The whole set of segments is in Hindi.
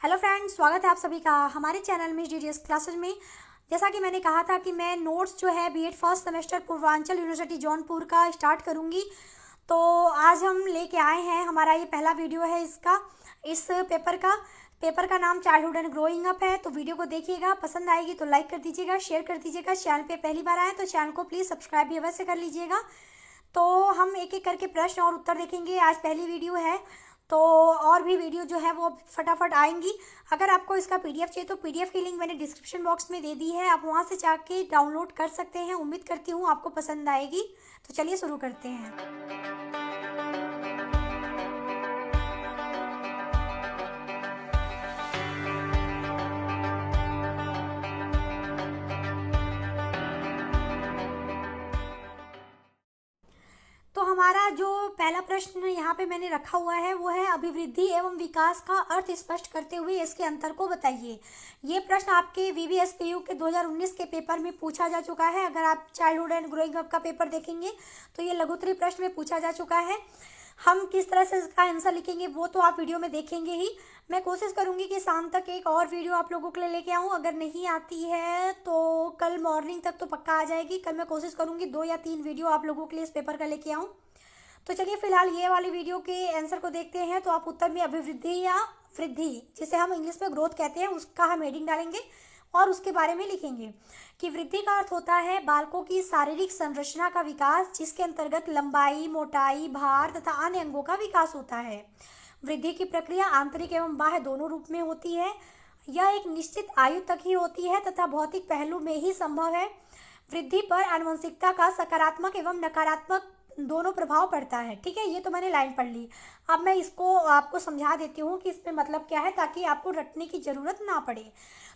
हेलो फ्रेंड्स, स्वागत है आप सभी का हमारे चैनल में डीडीएस क्लासेज में। जैसा कि मैंने कहा था कि मैं नोट्स जो है BEd first semester Purvanchal university Jaunpur का स्टार्ट करूंगी। तो आज हम लेके आए हैं, हमारा ये पहला वीडियो है इस पेपर का नाम चाइल्डहुड एंड ग्रोइंग अप है। तो वीडियो को देखिएगा, पसंद आएगी तो लाइक कर दीजिएगा, शेयर कर दीजिएगा। चैनल पे पहली बार आए तो चैनल को प्लीज़ सब्सक्राइब भी अवश्य कर लीजिएगा। तो हम एक एक करके प्रश्न और उत्तर देखेंगे। आज पहली वीडियो है तो और भी वीडियो जो है वो फटाफट आएंगी। अगर आपको इसका पीडीएफ चाहिए तो पीडीएफ की लिंक मैंने डिस्क्रिप्शन बॉक्स में दे दी है, आप वहां से जाके डाउनलोड कर सकते हैं। उम्मीद करती हूँ आपको पसंद आएगी। तो चलिए शुरू करते हैं। तो हमारा जो पहला प्रश्न यहाँ पे मैंने रखा हुआ है वो है अभिवृद्धि एवं विकास का अर्थ स्पष्ट करते हुए इसके अंतर को बताइए। ये प्रश्न आपके वीवीएसपीयू के 2019 के पेपर में पूछा जा चुका है। अगर आप चाइल्डहुड एंड ग्रोइंग अप का पेपर देखेंगे तो ये लघुत्तरीय प्रश्न में पूछा जा चुका है। हम किस तरह से इसका आंसर लिखेंगे वो तो आप वीडियो में देखेंगे ही। मैं कोशिश करूंगी कि शाम तक एक और वीडियो आप लोगों के लिए लेके आऊँ। अगर नहीं आती है तो कल मॉर्निंग तक तो पक्का आ जाएगी। कल मैं कोशिश करूंगी 2 या 3 वीडियो आप लोगों के लिए इस पेपर का लेके आऊँ। तो चलिए फिलहाल ये वाली वीडियो के आंसर को देखते हैं। तो आप उत्तर में अभिवृद्धि या वृद्धि, जिसे हम इंग्लिश में ग्रोथ कहते हैं, उसका हम हेडिंग डालेंगे और उसके बारे में लिखेंगे कि वृद्धि का अर्थ होता है बालकों की शारीरिक संरचना का विकास, जिसके अंतर्गत लंबाई, मोटाई, भार तथा अन्य अंगों का विकास होता है। वृद्धि की प्रक्रिया आंतरिक एवं बाह्य दोनों रूप में होती है। यह एक निश्चित आयु तक ही होती है तथा भौतिक पहलू में ही संभव है। वृद्धि पर आनुवंशिकता का सकारात्मक एवं नकारात्मक दोनों प्रभाव पड़ता है। ठीक है, ये तो मैंने लाइन पढ़ ली। अब मैं इसको आपको समझा देती हूँ कि इसमें मतलब क्या है, ताकि आपको रटने की जरूरत ना पड़े।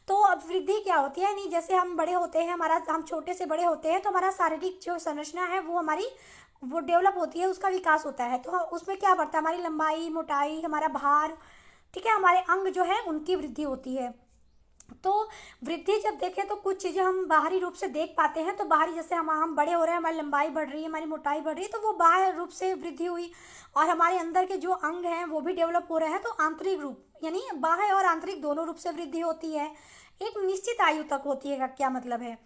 तो अब वृद्धि क्या होती है, नहीं जैसे हम बड़े होते हैं, हम छोटे से बड़े होते हैं तो हमारा शारीरिक जो संरचना है वो डेवलप होती है, उसका विकास होता है। तो उसमें क्या बढ़ता है, हमारी लंबाई, मोटाई, हमारा भार, ठीक है, हमारे अंग जो है उनकी वृद्धि होती है। तो वृद्धि जब देखें तो कुछ चीज़ें हम बाहरी रूप से देख पाते हैं। तो बाहरी, जैसे हम बड़े हो रहे हैं, हमारी लंबाई बढ़ रही है, हमारी मोटाई बढ़ रही है, तो वो बाह्य रूप से वृद्धि हुई। और हमारे अंदर के जो अंग हैं वो भी डेवलप हो रहे हैं, तो आंतरिक रूप यानी बाह्य और आंतरिक दोनों रूप से वृद्धि होती है। एक निश्चित आयु तक होती है का क्या मतलब है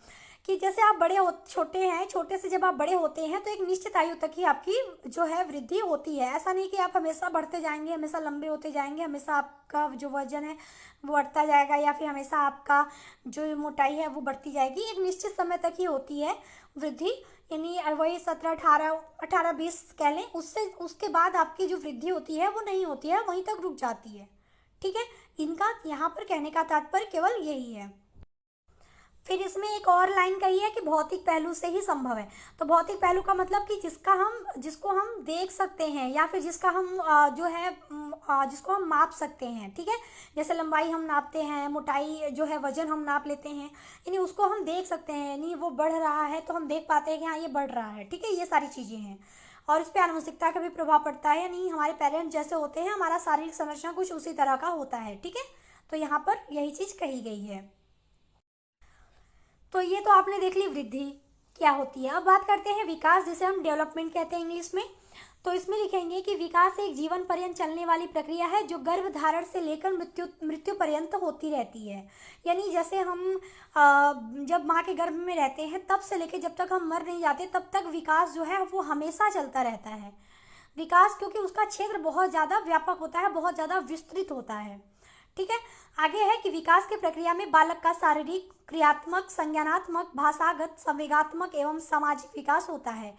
कि जैसे आप छोटे हैं, छोटे से जब आप बड़े होते हैं तो एक निश्चित आयु तक ही आपकी जो है वृद्धि होती है। ऐसा नहीं कि आप हमेशा बढ़ते जाएंगे, हमेशा लंबे होते जाएंगे, हमेशा आपका जो वजन है वो बढ़ता जाएगा, या फिर हमेशा आपका जो मोटाई है वो बढ़ती जाएगी। एक निश्चित समय तक ही होती है वृद्धि, यानी वही 17, 18, 20 कह लें। उससे उसके बाद आपकी जो वृद्धि होती है वो नहीं होती है, वहीं तक रुक जाती है। ठीक है, इनका यहाँ पर कहने का तात्पर्य केवल यही है। फिर इसमें एक और लाइन कही है कि भौतिक पहलू से ही संभव है। तो भौतिक पहलू का मतलब कि जिसको हम देख सकते हैं, या फिर जिसका हम जो है जिसको हम माप सकते हैं। ठीक है, जैसे लंबाई हम नापते हैं, मोटाई जो है वजन हम नाप लेते हैं, यानी उसको हम देख सकते हैं, यानी वो बढ़ रहा है तो हम देख पाते हैं कि हाँ ये बढ़ रहा है। ठीक है, ये सारी चीज़ें हैं। और इस पर आनुवंशिकता का भी प्रभाव पड़ता है, यानी हमारे पेरेंट्स जैसे होते हैं, हमारा शारीरिक संरचना कुछ उसी तरह का होता है। ठीक है, तो यहाँ पर यही चीज़ कही गई है। तो ये तो आपने देख ली वृद्धि क्या होती है। अब बात करते हैं विकास, जिसे हम डेवलपमेंट कहते हैं इंग्लिश में। तो इसमें लिखेंगे कि विकास एक जीवन पर्यंत चलने वाली प्रक्रिया है जो गर्भ धारण से लेकर मृत्यु मृत्यु पर्यंत होती रहती है। यानी जैसे हम जब माँ के गर्भ में रहते हैं तब से लेकर जब तक हम मर नहीं जाते तब तक विकास जो है वो हमेशा चलता रहता है। विकास क्योंकि उसका क्षेत्र बहुत ज़्यादा व्यापक होता है, बहुत ज़्यादा विस्तृत होता है। ठीक है, आगे है कि विकास की प्रक्रिया में बालक का शारीरिक, क्रियात्मक, संज्ञानात्मक, भाषागत, संवेगात्मक एवं सामाजिक विकास होता है।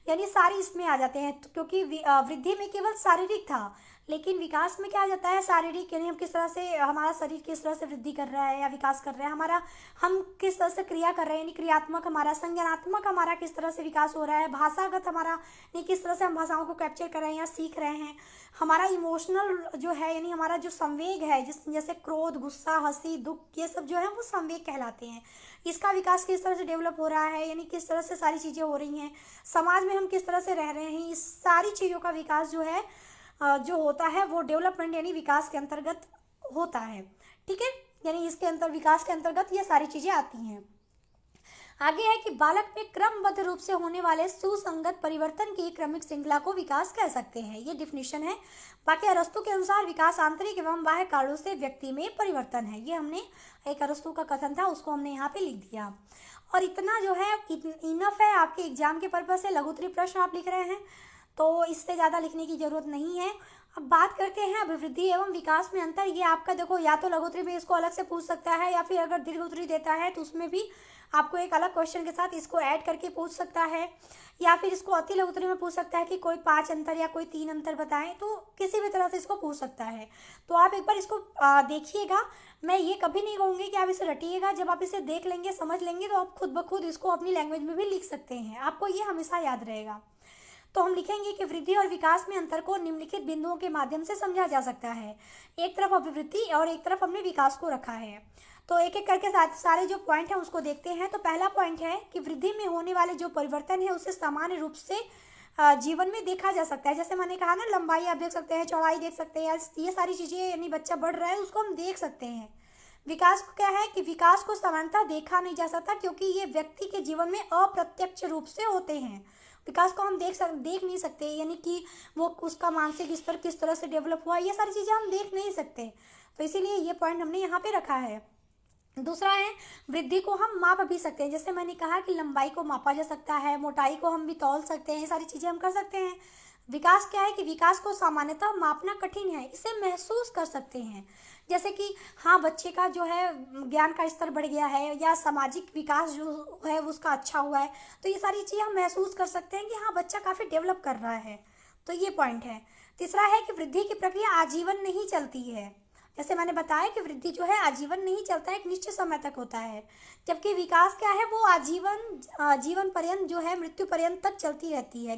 यानी सारी इसमें आ जाते हैं, तो क्योंकि वृद्धि में केवल शारीरिक था, लेकिन विकास में क्या आ जाता है, शारीरिक, यानी हम किस तरह से, हमारा शरीर किस तरह से वृद्धि कर रहा है या विकास कर रहा है, हमारा हम किस तरह से क्रिया कर रहे हैं, यानी क्रियात्मक हमारा, संज्ञानात्मक हमारा किस तरह से विकास हो रहा है, भाषागत हमारा यानी किस तरह से हम भाषाओं को कैप्चर कर रहे हैं या सीख रहे हैं, हमारा इमोशनल जो है यानी हमारा जो संवेग है, जैसे क्रोध, गुस्सा, हंसी, दुख, ये सब जो है वो संवेग कहलाते हैं। इसका विकास किस तरह से डेवलप हो रहा है, यानी किस तरह से सारी चीज़ें हो रही हैं, समाज में हम किस तरह से रह रहे हैं, इस सारी चीज़ों का विकास जो है जो होता है वो डेवलपमेंट यानी विकास के अंतर्गत होता है। ठीक है, यानी इसके अंतर विकास के अंतर्गत ये सारी चीज़ें आती हैं। आगे है कि बालक में क्रमबद्ध रूप से होने वाले सुसंगत परिवर्तन की क्रमिक श्रृंखला को विकास कह सकते हैं। ये डिफिनेशन है। बाकी अरस्तु के अनुसार विकास आंतरिक एवं बाह्य कारणों से व्यक्ति में परिवर्तन है। ये हमने एक अरस्तु का कथन था, उसको हमने यहाँ पे लिख दिया। और इतना जो है इनफ है आपके एग्जाम के पर्पज से। लघुत्तरी प्रश्न आप लिख रहे हैं तो इससे ज़्यादा लिखने की जरूरत नहीं है। अब बात करते हैं अभिवृद्धि एवं विकास में अंतर। ये आपका देखो, या तो लघुत्तरी में इसको अलग से पूछ सकता है, या फिर अगर दीर्घोत्तरी देता है तो उसमें भी आपको एक अलग क्वेश्चन के साथ इसको ऐड करके पूछ सकता है, या फिर इसको अति लघुत्तरी में पूछ सकता है कि कोई 5 अंतर या कोई 3 अंतर बताएं। तो किसी भी तरह से इसको पूछ सकता है। तो आप एक बार इसको देखिएगा। मैं ये कभी नहीं कहूँगी कि आप इसे रटिएगा। जब आप इसे देख लेंगे, समझ लेंगे, तो आप खुद ब खुद इसको अपनी लैंग्वेज में भी लिख सकते हैं। आपको ये हमेशा याद रहेगा। तो हम लिखेंगे कि वृद्धि और विकास में अंतर को निम्नलिखित बिंदुओं के माध्यम से समझा जा सकता है। एक तरफ अभिवृद्धि और एक तरफ हमने विकास को रखा है। तो एक एक करके सारे जो पॉइंट हैं उसको देखते हैं। तो पहला पॉइंट है कि वृद्धि में होने वाले जो परिवर्तन है उसे सामान्य रूप से जीवन में देखा जा सकता है। जैसे मैंने कहा ना, लंबाई आप देख सकते हैं, चौड़ाई देख सकते हैं, ये सारी चीज़ें, यानी बच्चा बढ़ रहा है उसको हम देख सकते हैं। विकास को क्या है कि विकास को सामान्यतः देखा नहीं जा सकता, क्योंकि ये व्यक्ति के जीवन में अप्रत्यक्ष रूप से होते हैं। विकास को हम देख नहीं सकते, यानी कि वो उसका मानसिक स्तर किस तरह से डेवलप हुआ, ये सारी चीज़ें हम देख नहीं सकते। तो इसीलिए ये पॉइंट हमने यहाँ पे रखा है। दूसरा है, वृद्धि को हम माप भी सकते हैं। जैसे मैंने कहा कि लंबाई को मापा जा सकता है, मोटाई को हम भी तौल सकते हैं, ये सारी चीज़ें हम कर सकते हैं। विकास क्या है कि विकास को सामान्यतः मापना कठिन है, इसे महसूस कर सकते हैं। जैसे कि हाँ, बच्चे का जो है ज्ञान का स्तर बढ़ गया है, या सामाजिक विकास जो है उसका अच्छा हुआ है, तो ये सारी चीज़ें हम महसूस कर सकते हैं कि हाँ, बच्चा काफ़ी डेवलप कर रहा है। तो ये पॉइंट है। तीसरा है कि वृद्धि की प्रक्रिया आजीवन नहीं चलती है। जैसे मैंने बताया कि वृद्धि जो है आजीवन नहीं चलता है, एक निश्चित समय तक होता है। जबकि विकास क्या है, वो जीवन पर्यंत जो है, मृत्यु पर्यंत तक चलती रहती है।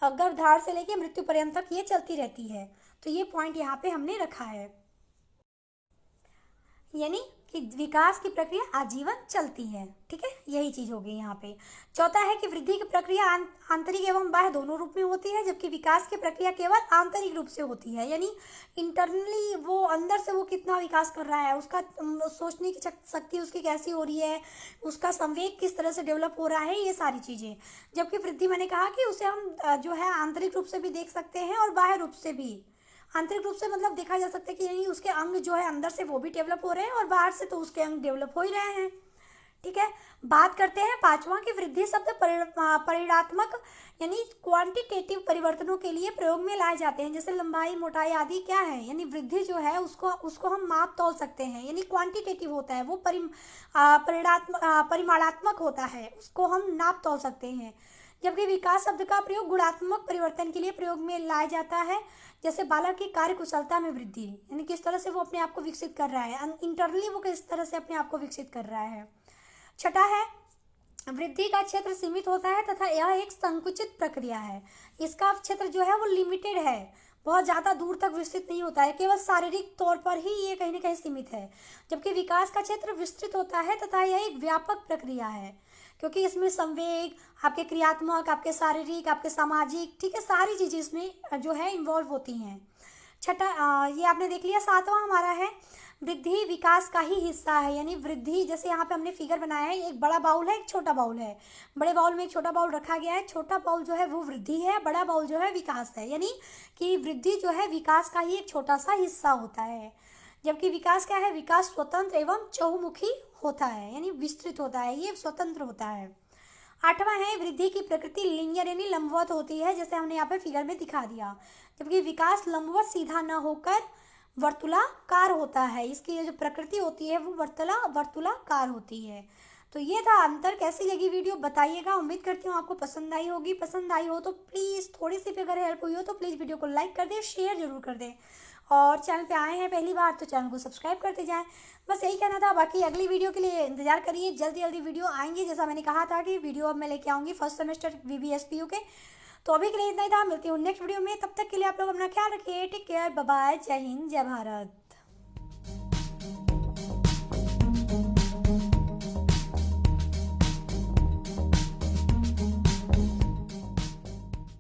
गर्भधारण से लेके मृत्यु पर्यंत तक ये चलती रहती है। तो ये पॉइंट यहाँ पे हमने रखा है, यानी कि विकास की प्रक्रिया आजीवन चलती है। ठीक है, यही चीज होगी यहाँ पे। चौथा है कि वृद्धि की प्रक्रिया आंतरिक एवं बाह्य दोनों रूप में होती है, जबकि विकास की प्रक्रिया केवल आंतरिक रूप से होती है। यानी इंटरनली वो अंदर से वो कितना विकास कर रहा है, उसका सोचने की शक्ति उसकी कैसी हो रही है, उसका संवेग किस तरह से डेवलप हो रहा है, ये सारी चीजें। जबकि वृद्धि मैंने कहा कि उसे हम जो है आंतरिक रूप से भी देख सकते हैं और बाह्य रूप से भी। आंतरिक रूप से मतलब देखा जा सकता है कि यानी उसके अंग जो है अंदर से वो भी डेवलप हो रहे हैं, और बाहर से तो उसके अंग डेवलप हो ही रहे हैं। ठीक है, बात करते हैं पांचवा की वृद्धि शब्द परिमाणात्मक यानी क्वांटिटेटिव परिवर्तनों के लिए प्रयोग में लाए जाते हैं। जैसे लंबाई, मोटाई आदि क्या है, यानी वृद्धि जो है उसको हम माप तौल सकते हैं, यानी क्वांटिटेटिव होता है, वो परिमाणात्मक होता है, उसको हम नाप तौल सकते हैं। जबकि विकास शब्द का प्रयोग गुणात्मक परिवर्तन के लिए प्रयोग में लाया जाता है। जैसे बालक की कार्य कुशलता में वृद्धि, यानी किस तरह से वो अपने आप को विकसित कर रहा है, इंटरनली वो किस तरह से अपने आप को विकसित कर रहा है। छठा है, वृद्धि का क्षेत्र सीमित होता है तथा यह एक संकुचित प्रक्रिया है। इसका क्षेत्र जो है वो लिमिटेड है, बहुत ज़्यादा दूर तक विस्तृत नहीं होता है, केवल शारीरिक तौर पर ही ये कहीं ना कहीं सीमित है। जबकि विकास का क्षेत्र विस्तृत होता है तथा यह एक व्यापक प्रक्रिया है, क्योंकि इसमें संवेग, आपके क्रियात्मक, आपके शारीरिक, आपके सामाजिक, ठीक है, सारी चीज़ें इसमें जो है इन्वॉल्व होती हैं। छठा ये आपने देख लिया। सातवां हमारा है, वृद्धि विकास का ही हिस्सा है। यानी वृद्धि, जैसे यहाँ पे हमने फिगर बनाया है, एक बड़ा बाउल है, एक छोटा बाउल है। बड़े बाउल में एक छोटा बाउल रखा गया है, छोटा बाउल जो है वो वृद्धि है, बड़ा बाउल जो है विकास है। यानी कि वृद्धि जो है विकास का ही एक छोटा सा हिस्सा होता है। जबकि विकास क्या है, विकास स्वतंत्र एवं चहुमुखी होता है, यानी विस्तृत होता है, ये स्वतंत्र होता है। आठवां है, वृद्धि की प्रकृति लीनियर यानी लंबवत होती है, जैसे हमने यहाँ पे फिगर में दिखा दिया। जबकि विकास लंबवत सीधा न होकर वर्तुलाकार होता है, इसकी जो प्रकृति होती है वो वर्तुलाकार होती है। तो ये था अंतर। कैसी लगी वीडियो बताइएगा, उम्मीद करती हूँ आपको पसंद आई होगी। पसंद आई हो तो प्लीज़, थोड़ी सी भी अगर हेल्प हुई हो तो प्लीज़ वीडियो को लाइक कर दें, शेयर जरूर कर दें, और चैनल पे आए हैं पहली बार तो चैनल को सब्सक्राइब करते जाएं। बस यही कहना था। बाकी अगली वीडियो के लिए इंतजार करिए, जल्दी जल्दी वीडियो आएंगे। जैसा मैंने कहा था कि वीडियो अब मैं लेके आऊँगी फर्स्ट सेमेस्टर VBSPU के। तो अभी के लिए इतना ही था, मिलती हूँ नेक्स्ट वीडियो में। तब तक के लिए आप लोग अपना ख्याल रखिए। टेक केयर, बाय बाय, जय हिंद, जय भारत।